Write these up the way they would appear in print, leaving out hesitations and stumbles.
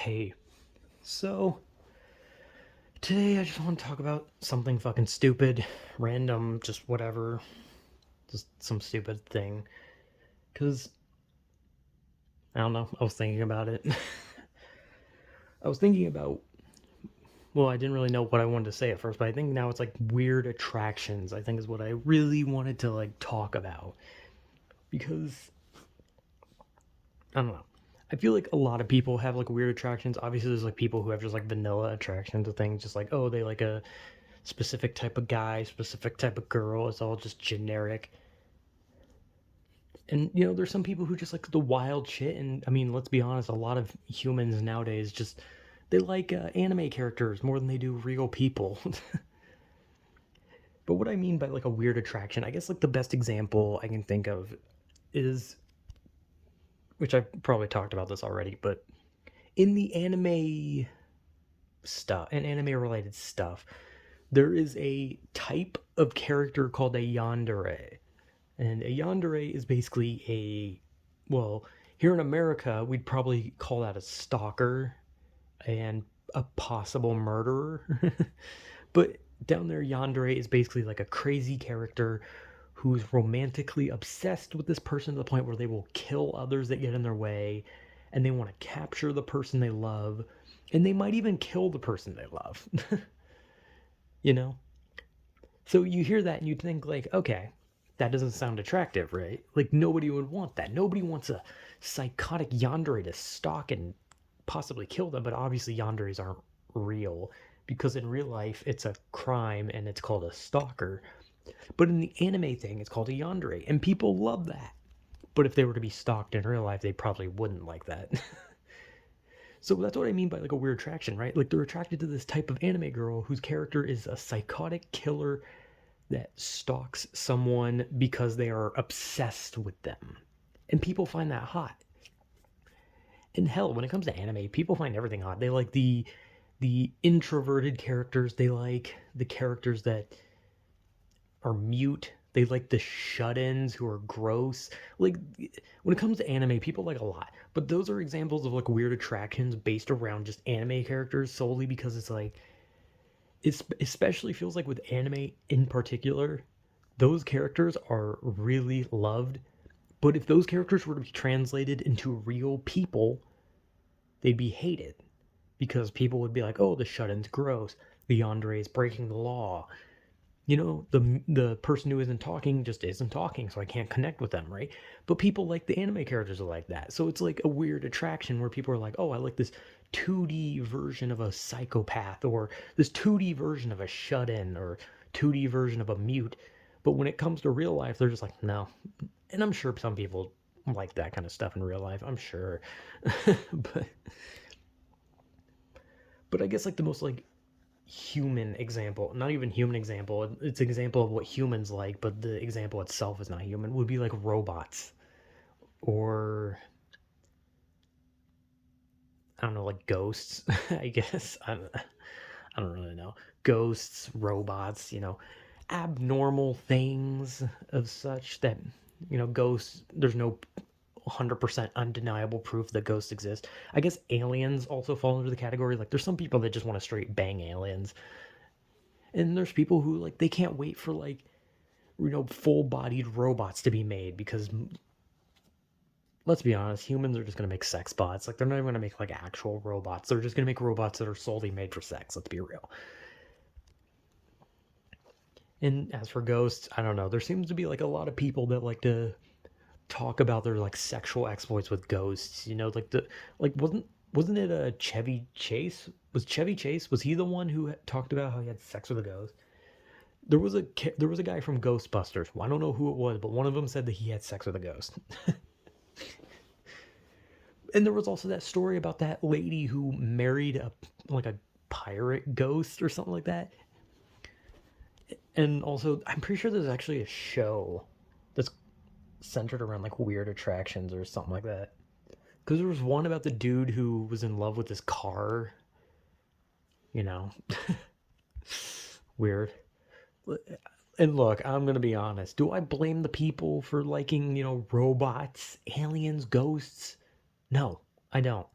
Hey, so today I just want to talk about something fucking stupid, random, just whatever, just some stupid thing. Cause I don't know, I was thinking about it. I was thinking about, well, I didn't really know what I wanted to say at first, but I think now it's like weird attractions, I think is what I really wanted to like talk about. Because, I don't know. I feel like a lot of people have like weird attractions. Obviously, there's like people who have just like vanilla attractions to things, just like, oh, they like a specific type of guy, specific type of girl. It's all just generic. And there's some people who just like the wild shit. And I mean, let's be honest, a lot of humans nowadays just they like anime characters more than they do real people. But what I mean by like a weird attraction, I guess like the best example I can think of is, which I've probably talked about this already, but in the anime stuff and anime related stuff, there is a type of character called a yandere. And a yandere is basically well, here in America, we'd probably call that a stalker and a possible murderer. But down there, yandere is basically like a crazy character who's romantically obsessed with this person to the point where they will kill others that get in their way, and they want to capture the person they love, and they might even kill the person they love. you know? So you hear that and you think like, okay, that doesn't sound attractive, right? Like nobody would want that. Nobody wants a psychotic yandere to stalk and possibly kill them, but obviously yanderes aren't real because in real life it's a crime and it's called a stalker. But in the anime thing, it's called a yandere, and people love that. But if they were to be stalked in real life, they probably wouldn't like that. So that's what I mean by like a weird attraction, right? Like they're attracted to this type of anime girl whose character is a psychotic killer that stalks someone because they are obsessed with them. And people find that hot. And hell, when it comes to anime, people find everything hot. They like the introverted characters. They like the characters that are mute. They like the shut-ins who are gross. Like when it comes to anime, people like a lot. But those are examples of like weird attractions based around just anime characters solely because it's like it especially feels like with anime in particular, those characters are really loved. But if those characters were to be translated into real people, they'd be hated because people would be like, "Oh, the shut-in's gross. The yandere is breaking the law." The person who isn't talking just isn't talking, so I can't connect with them, right? But people like the anime characters are like that, so it's like a weird attraction where people are like, "Oh, I like this 2D version of a psychopath, or this 2D version of a shut-in, or 2D version of a mute." But when it comes to real life, they're just like, "No." And I'm sure some people like that kind of stuff in real life. I'm sure, but I guess like the most like human example, not even human example, it's an example of what humans like, but the example itself is not human, would be like robots. Or, I don't know, like ghosts, I guess. I don't really know. Ghosts, robots, abnormal things of such that, ghosts, there's no 100% undeniable proof that ghosts exist. I guess aliens also fall into the category. Like, there's some people that just want to straight bang aliens. And there's people who, like, they can't wait for, like, full bodied robots to be made because, let's be honest, humans are just going to make sex bots. Like, they're not even going to make, like, actual robots. They're just going to make robots that are solely made for sex. Let's be real. And as for ghosts, I don't know. There seems to be, like, a lot of people that like to talk about their, like, sexual exploits with ghosts. Like, wasn't it a Chevy Chase? Was Chevy Chase, was he the one who talked about how he had sex with a ghost? There was a guy from Ghostbusters. Well, I don't know who it was, but one of them said that he had sex with a ghost. And there was also that story about that lady who married a pirate ghost or something like that. And also, I'm pretty sure there's actually a show that's centered around like weird attractions or something like that. Because there was one about the dude who was in love with this car. You know, weird. And look, I'm gonna be honest. Do I blame the people for liking, robots, aliens, ghosts? No, I don't.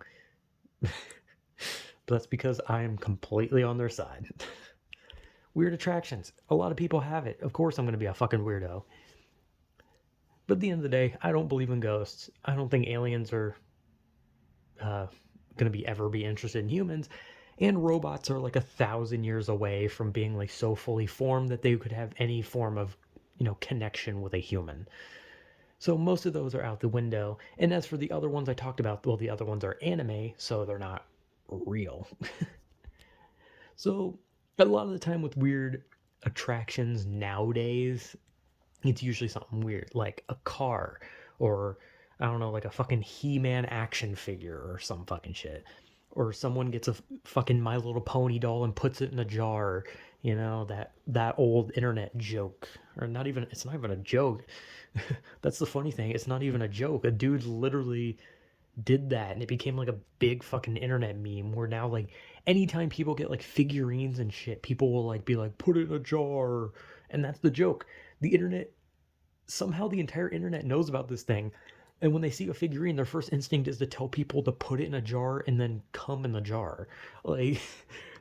but that's because I am completely on their side. Weird attractions. A lot of people have it. Of course, I'm going to be a fucking weirdo. But at the end of the day, I don't believe in ghosts. I don't think aliens are going to be interested in humans. And robots are like 1,000 years away from being like so fully formed that they could have any form of, connection with a human. So most of those are out the window. And as for the other ones I talked about, well, the other ones are anime, so they're not real. So a lot of the time with weird attractions nowadays, it's usually something weird, like a car, or I don't know, like a fucking He-Man action figure or some fucking shit. Or someone gets a fucking My Little Pony doll and puts it in a jar, that old internet joke. Or not even, it's not even a joke. That's the funny thing. It's not even a joke. A dude literally did that and it became like a big fucking internet meme where now like anytime people get like figurines and shit, people will like be like, put it in a jar. And that's the joke. The internet, somehow the entire internet knows about this thing. And when they see a figurine, their first instinct is to tell people to put it in a jar and then come in the jar. Like,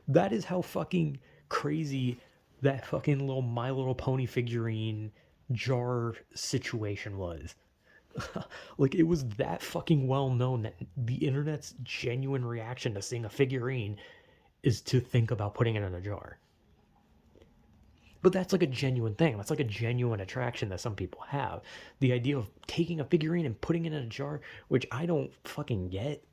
that is how fucking crazy that fucking little My Little Pony figurine jar situation was. Like, it was that fucking well known that the internet's genuine reaction to seeing a figurine is to think about putting it in a jar. But that's like a genuine thing. That's like a genuine attraction that some people have. The idea of taking a figurine and putting it in a jar, which I don't fucking get.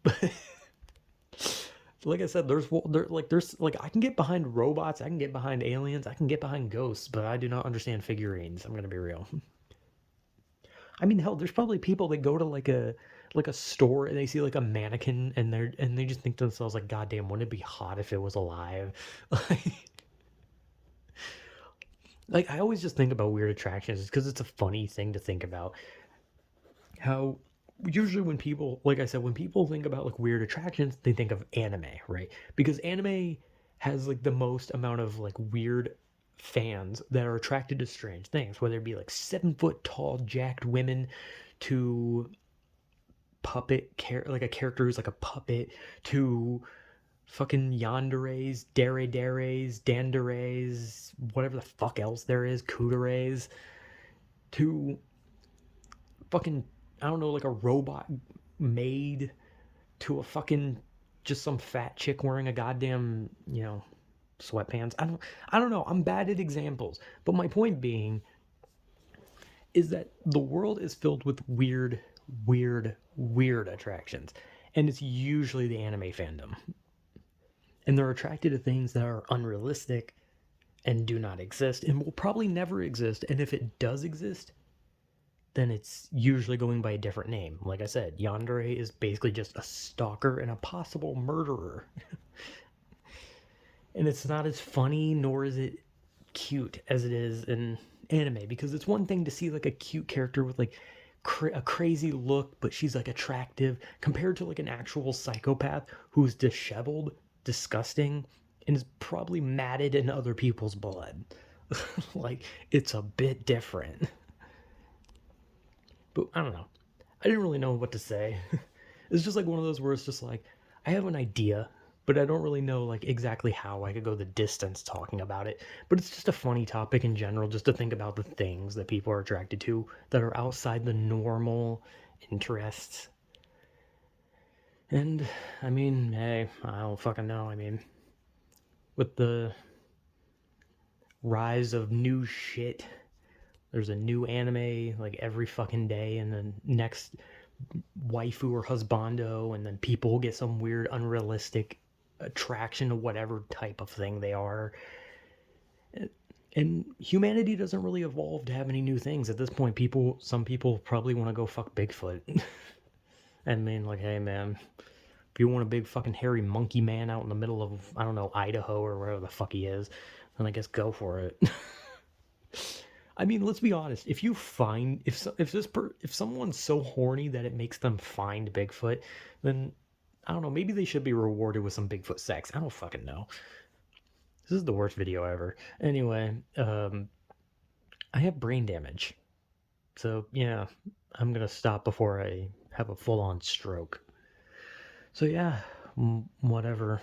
Like I said, there's like I can get behind robots, I can get behind aliens, I can get behind ghosts, but I do not understand figurines. I'm gonna be real. I mean, hell, there's probably people that go to like a store and they see like a mannequin and they just think to themselves like, God damn, wouldn't it be hot if it was alive? Like I always just think about weird attractions because it's a funny thing to think about. How usually when people, like I said, when people think about like weird attractions, they think of anime, right? Because anime has like the most amount of like weird fans that are attracted to strange things, whether it be like 7 foot tall jacked women to like a character who's like a puppet to fucking yanderes, dere deres, danderes, whatever the fuck else there is, kuderes, to fucking, I don't know, like a robot maid, to a fucking just some fat chick wearing a goddamn, sweatpants. I don't know. I'm bad at examples, but my point being is that the world is filled with weird, weird, weird attractions, and it's usually the anime fandom. And they're attracted to things that are unrealistic and do not exist and will probably never exist. And if it does exist, then it's usually going by a different name. Like I said, Yandere is basically just a stalker and a possible murderer. And it's not as funny nor is it cute as it is in anime, because it's one thing to see like a cute character with like a crazy look, but she's like attractive, compared to like an actual psychopath who's disheveled, disgusting, and is probably matted in other people's blood. Like, it's a bit different. But I don't know. I didn't really know what to say. It's just like one of those where it's just like, I have an idea, but I don't really know like exactly how I could go the distance talking about it. But it's just a funny topic in general, just to think about the things that people are attracted to that are outside the normal interests. And I mean, hey, I don't fucking know. I mean, with the rise of new shit, there's a new anime like every fucking day, and then next waifu or husbando, and then people get some weird unrealistic attraction to whatever type of thing they are. And humanity doesn't really evolve to have any new things at this point. Some people probably want to go fuck Bigfoot. I mean, like, hey man, if you want a big fucking hairy monkey man out in the middle of, I don't know, Idaho or wherever the fuck he is, then I guess go for it. I mean, let's be honest. If you find if someone's so horny that it makes them find Bigfoot, then I don't know. Maybe they should be rewarded with some Bigfoot sex. I don't fucking know. This is the worst video ever. Anyway, I have brain damage, so yeah, I'm gonna stop before I have a full-on stroke. So yeah, whatever.